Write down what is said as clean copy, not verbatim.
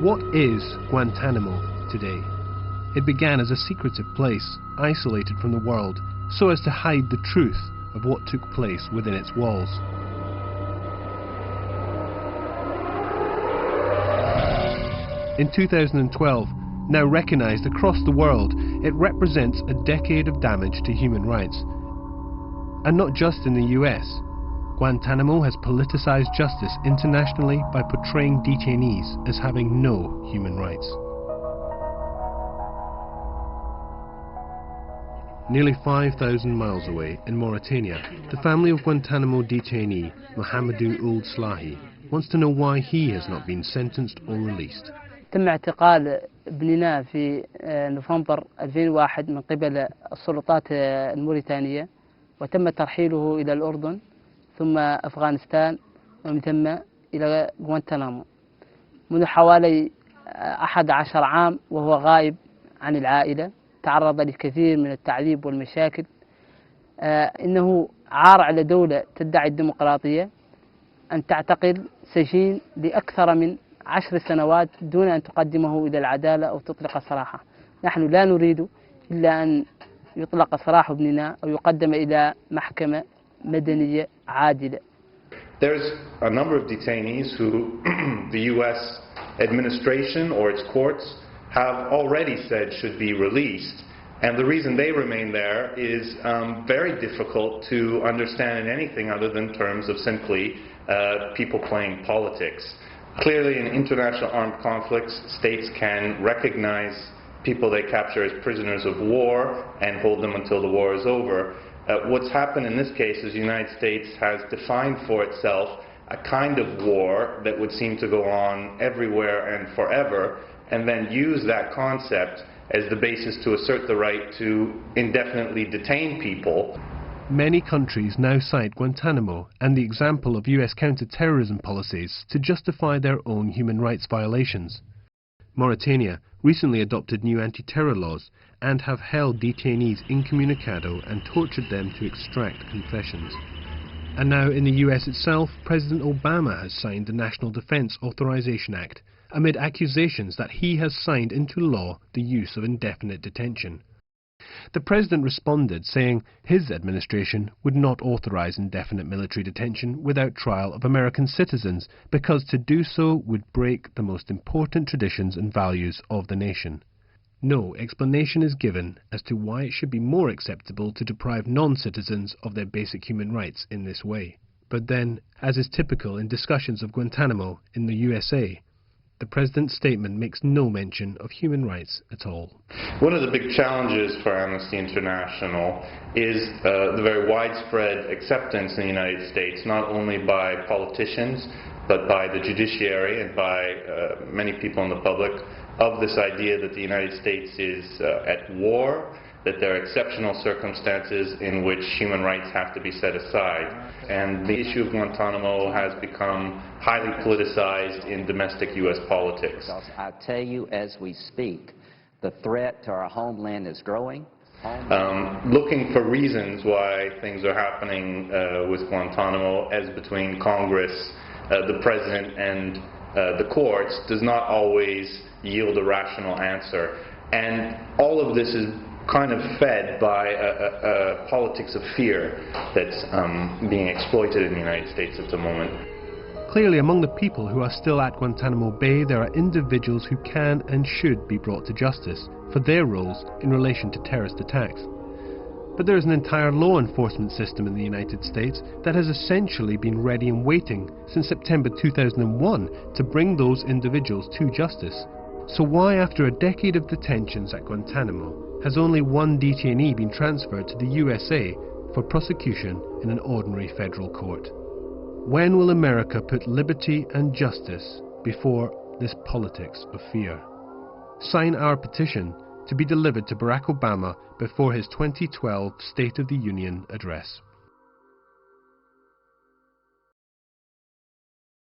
What is Guantanamo today? It began as a secretive place, isolated from the world, so as to hide the truth of what took place within its walls. In 2012, now recognised across the world, it represents a decade of damage to human rights. And not just in the US. Guantanamo has politicised justice internationally by portraying detainees as having no human rights. Nearly 5,000 miles away, in Mauritania, the family of Guantanamo detainee Mohamedou Ould Slahi wants to know why he has not been sentenced or released. تم اعتقال ابننا في نوفمبر 2001 من قبل السلطات الموريتانية، وتم ترحيله إلى الأردن ثم أفغانستان ومن ثم إلى غوانتانامو منذ حوالي 11 عام وهو غائب عن العائلة. تعرض لكثير من التعذيب والمشاكل. إنه عار على دولة تدعي الديمقراطية أن تعتقل سجين لأكثر من 10 سنوات دون أن تقدمه إلى العدالة أو تطلق سراحه. نحن لا نريد إلا أن يطلق سراح ابننا أو يقدم إلى محكمة مدنية عادلة. There's a number of detainees who the US administration or its courts have already said should be released, and the reason they remain there is very difficult to understand in anything other than terms of simply people playing politics. Clearly, in international armed conflicts, states can recognize people they capture as prisoners of war and hold them until the war is over. What's happened in this case is the United States has defined for itself a kind of war that would seem to go on everywhere and forever, and then use that concept as the basis to assert the right to indefinitely detain people. Many countries now cite Guantanamo and the example of US counter-terrorism policies to justify their own human rights violations. Mauritania recently adopted new anti-terror laws and have held detainees incommunicado and tortured them to extract confessions. And now in the US itself, President Obama has signed the National Defense Authorization Act, amid accusations that he has signed into law the use of indefinite detention. The President responded saying his administration would not authorize indefinite military detention without trial of American citizens, because to do so would break the most important traditions and values of the nation. No explanation is given as to why it should be more acceptable to deprive non-citizens of their basic human rights in this way. But then, as is typical in discussions of Guantanamo in the USA, the President's statement makes no mention of human rights at all. One of the big challenges for Amnesty International is the very widespread acceptance in the United States, not only by politicians, but by the judiciary and by many people in the public, of this idea that the United States is at war, that there are exceptional circumstances in which human rights have to be set aside. And the issue of Guantanamo has become highly politicized in domestic U.S. politics. I tell you, as we speak, the threat to our homeland is growing. Looking for reasons why things are happening with Guantanamo, as between Congress, the President, and the courts, does not always yield a rational answer. And all of this is kind of fed by a politics of fear that's being exploited in the United States at the moment. Clearly, among the people who are still at Guantanamo Bay, there are individuals who can and should be brought to justice for their roles in relation to terrorist attacks. But there is an entire law enforcement system in the United States that has essentially been ready and waiting since September 2001 to bring those individuals to justice. So why, after a decade of detentions at Guantanamo, has only one detainee been transferred to the USA for prosecution in an ordinary federal court? When will America put liberty and justice before this politics of fear? Sign our petition to be delivered to Barack Obama before his 2012 State of the Union address.